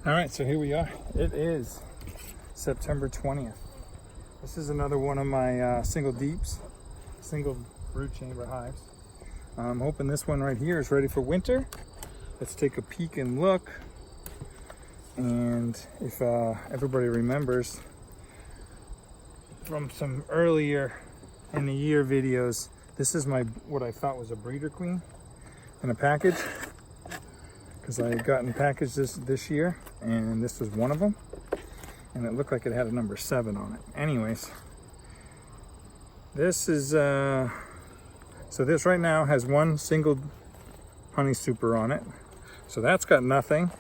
All right, so here we are. It is September 20th. This is another one of my single brood chamber hives. I'm hoping this one right here is ready for winter. Let's take a peek and look. And if everybody remembers from some earlier in the year videos, this is what I thought was a breeder queen in a package, because I had gotten packaged this year, and this was one of them, and it looked like it had a number 7 on it. Anyways, this is so this right now has one single honey super on it, so that's got nothing,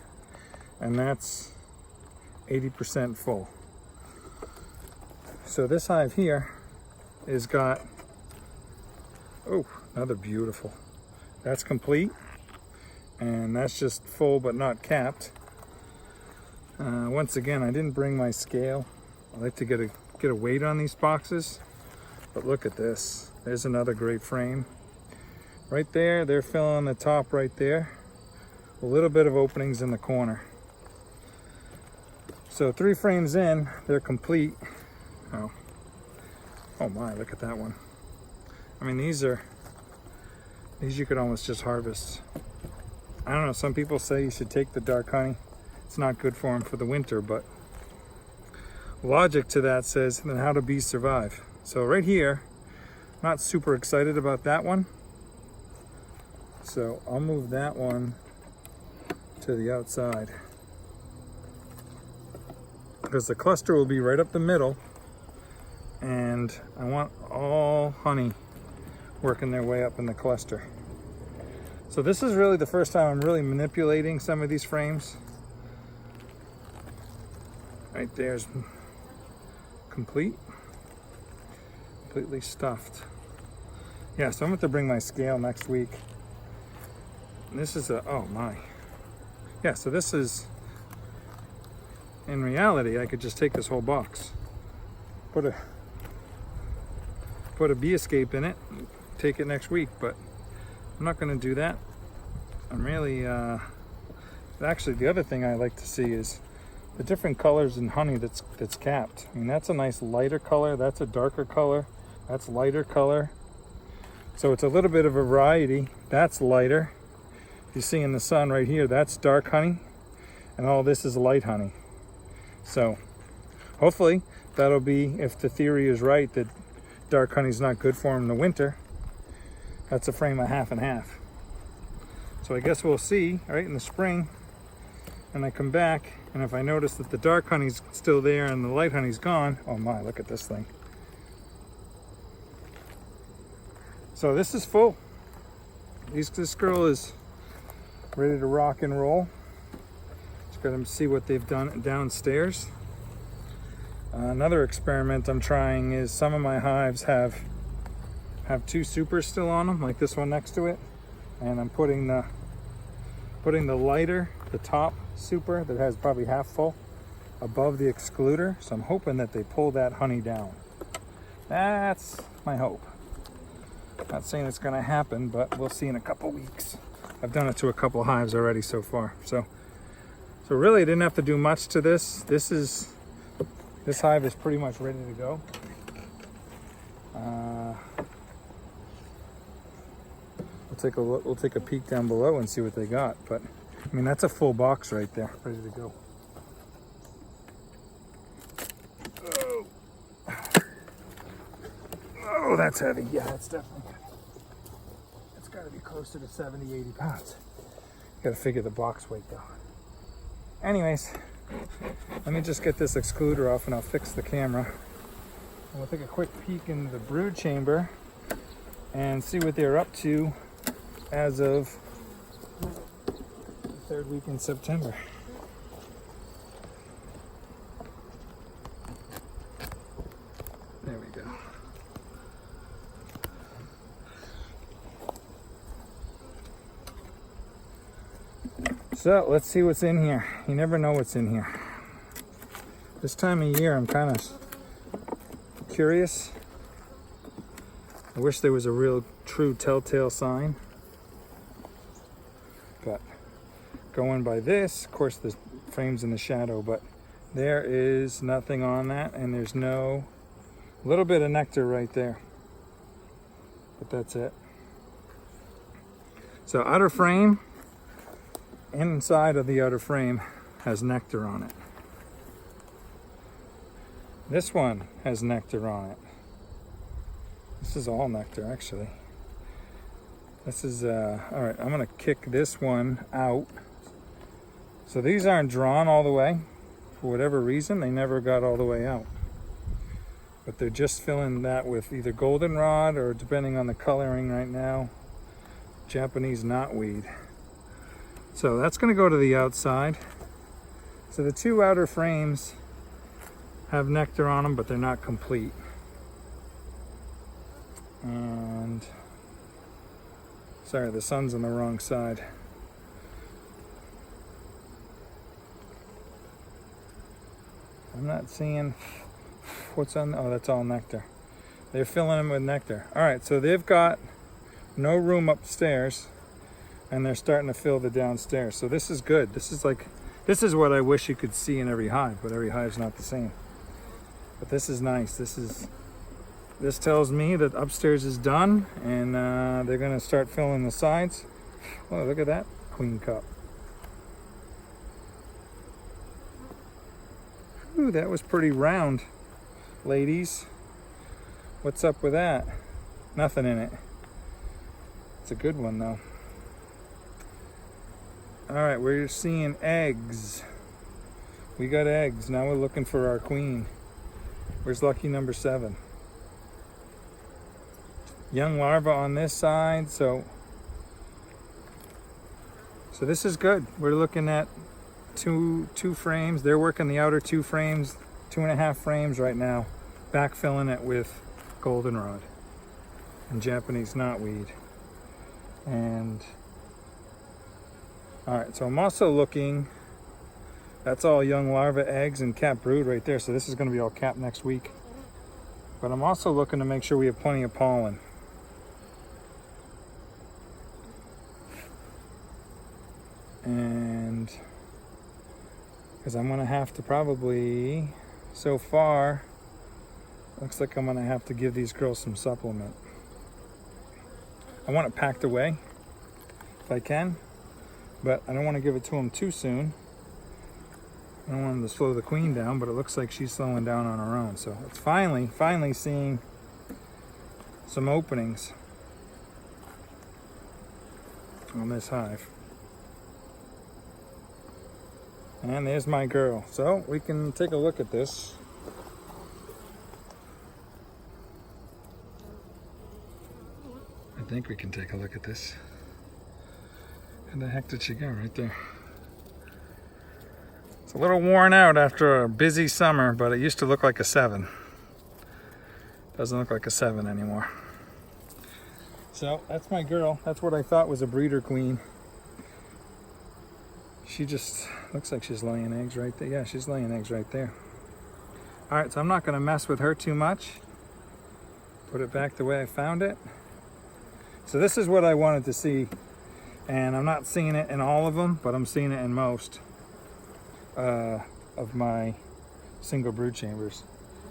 and that's 80% full. So this hive here is got, oh, another beautiful, that's complete. And that's just full but not capped. Once again, I didn't bring my scale. I like to get a weight on these boxes. But look at this. There's another great frame. Right there, they're filling the top right there. A little bit of openings in the corner. So 3 frames in, they're complete. Oh my, look at that one. I mean, these you could almost just harvest. I don't know, some people say you should take the dark honey. It's not good for them for the winter, but logic to that says, then how do bees survive? So right here, not super excited about that one. So I'll move that one to the outside, because the cluster will be right up the middle, and I want all honey working their way up in the cluster. So this is really the first time I'm really manipulating some of these frames. Right there's completely stuffed. Yeah, so I'm going to bring my scale next week. And this is oh my. Yeah, so this is, in reality, I could just take this whole box, put a bee escape in it, take it next week, but I'm not going to do that. I'm really, actually the other thing I like to see is the different colors in honey that's capped. I mean, that's a nice lighter color, that's a darker color, that's lighter color. So it's a little bit of a variety. That's lighter. You see in the sun right here, that's dark honey, and all this is light honey. So hopefully that'll be, if the theory is right that dark honey is not good for them in the winter, that's a frame of half and half. So I guess we'll see, right, in the spring, and I come back, and if I notice that the dark honey's still there and the light honey's gone, oh my, look at this thing. So this is full. This girl is ready to rock and roll. Just got to see what they've done downstairs. Another experiment I'm trying is some of my hives have 2 supers still on them, like this one next to it, and I'm putting the lighter, the top super that has probably half full, above the excluder. So I'm hoping that they pull that honey down. That's my hope. Not saying it's going to happen, but we'll see in a couple weeks. I've done it to a couple hives already so far. So really I didn't have to do much to this. This hive is pretty much ready to go. We'll take a peek down below and see what they got. But I mean, that's a full box right there, ready to go. Oh, that's heavy. Yeah, that's definitely heavy. It's got to be closer to 70, 80 pounds. Got to figure the box weight though. Anyways, let me just get this excluder off and I'll fix the camera. And we'll take a quick peek in the brood chamber and see what they're up to as of the 3rd week in September. There we go. So let's see what's in here. You never know what's in here. This time of year I'm kind of curious. I wish there was a real true telltale sign, but going by this. Of course, the frame's in the shadow, but there is nothing on that, and there's no little bit of nectar right there. But that's it. So outer frame, inside of the outer frame has nectar on it. This one has nectar on it. This is all nectar, actually. This is, all right, I'm gonna kick this one out. So these aren't drawn all the way. For whatever reason, they never got all the way out. But they're just filling that with either goldenrod or, depending on the coloring right now, Japanese knotweed. So that's gonna go to the outside. So the two outer frames have nectar on them, but they're not complete. And sorry, the sun's on the wrong side. I'm not seeing what's on. Oh, that's all nectar. They're filling them with nectar. All right, so they've got no room upstairs, and they're starting to fill the downstairs. So this is good. This is what I wish you could see in every hive, but every hive's not the same. But this is nice. This tells me that upstairs is done, and they're gonna start filling the sides. Oh, look at that queen cup. Ooh, that was pretty round, ladies. What's up with that? Nothing in it. It's a good one though. All right, we're seeing eggs. We got eggs. Now we're looking for our queen. Where's lucky number 7? Young larva on this side, so this is good. We're looking at two frames. They're working the outer 2 frames, 2.5 frames right now, backfilling it with goldenrod and Japanese knotweed. And all right, so I'm also looking, that's all young larva eggs and cap brood right there. So this is going to be all capped next week. But I'm also looking to make sure we have plenty of pollen. And because I'm going to have to probably, so far, looks like I'm going to have to give these girls some supplement. I want it packed away if I can, but I don't want to give it to them too soon. I don't want them to slow the queen down, but it looks like she's slowing down on her own. So it's finally seeing some openings on this hive. And there's my girl. So we can take a look at this. I think we can take a look at this. Where the heck did she go? Right there. It's a little worn out after a busy summer, but it used to look like a 7. Doesn't look like a 7 anymore. So that's my girl. That's what I thought was a breeder queen. She just looks like she's laying eggs right there. Yeah, she's laying eggs right there. All right, so I'm not going to mess with her too much. Put it back the way I found it. So this is what I wanted to see, and I'm not seeing it in all of them, but I'm seeing it in most of my single brood chambers.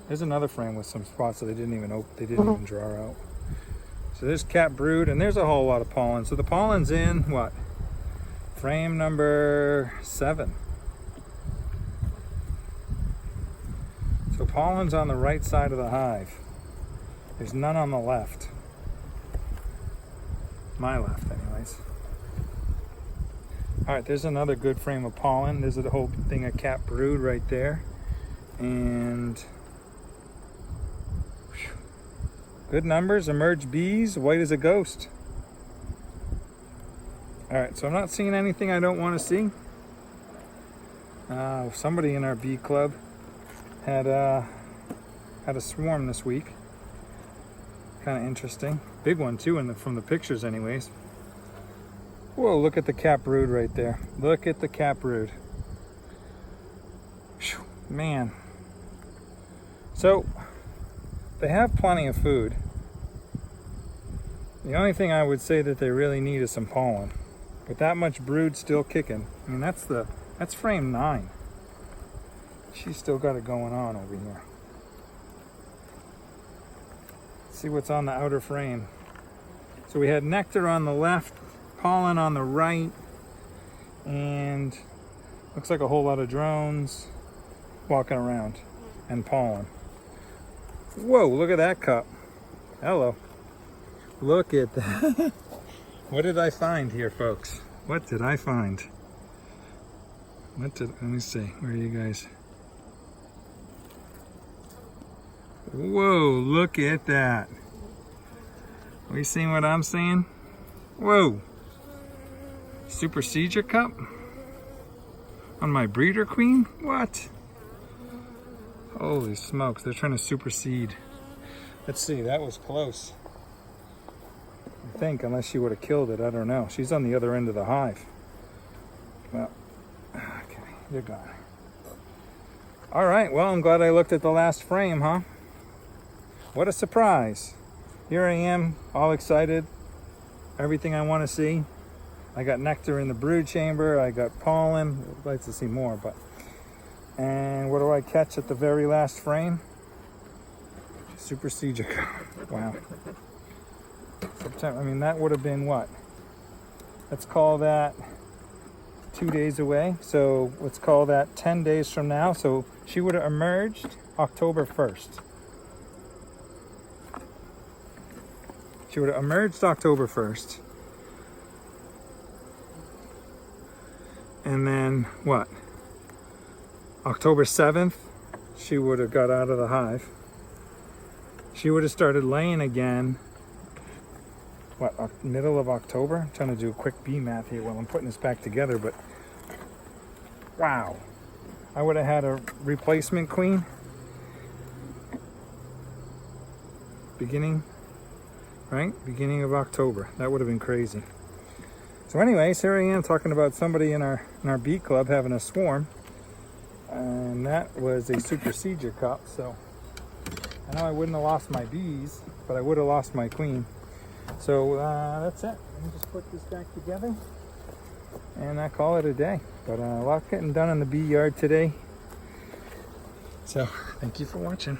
There's another frame with some spots that they didn't even draw out. So there's cap brood, and there's a whole lot of pollen. So the pollen's in what? Frame number 7. So pollen's on the right side of the hive. There's none on the left. My left, anyways. All right, there's another good frame of pollen. There's a whole thing of cap brood right there. And whew, good numbers, emerged bees, white as a ghost. All right, so I'm not seeing anything I don't want to see. Somebody in our bee club had a swarm this week. Kind of interesting. Big one too, from the pictures anyways. Whoa, look at the cap brood right there. Look at the cap brood. Whew, man. So, they have plenty of food. The only thing I would say that they really need is some pollen. with that much brood still kicking. I mean, that's frame 9. She's still got it going on over here. Let's see what's on the outer frame. So we had nectar on the left, pollen on the right, and looks like a whole lot of drones walking around and pollen. Whoa, look at that cup. Hello. Look at that. What did I find here, folks? What did I find? Let me see. Where are you guys? Whoa, look at that. Are you seeing what I'm seeing? Whoa. Super Seizure cup? On my breeder queen? What? Holy smokes, they're trying to supersede. Let's see, that was close. I think, unless she would have killed it, I don't know. She's on the other end of the hive. Well, okay, you're gone. All right, well, I'm glad I looked at the last frame, huh? What a surprise. Here I am, all excited. Everything I want to see. I got nectar in the brood chamber. I got pollen. I'd like to see more, but... And what do I catch at the very last frame? Super Seizure. Wow. September, I mean, that would have been what? Let's call that 2 days away. So let's call that 10 days from now. So she would have emerged October 1st. She would have emerged October 1st. And then what? October 7th, she would have got out of the hive. She would have started laying again, what, middle of October? I'm trying to do a quick bee math here while I'm putting this back together, but wow. I would have had a replacement queen beginning of October. That would have been crazy. So anyways, here I am talking about somebody in our bee club having a swarm. And that was a Super Seizure cup, so I know I wouldn't have lost my bees, but I would have lost my queen. So that's it. Let me just put this back together and I call it a day. But a lot getting done in the bee yard today. So thank you for watching.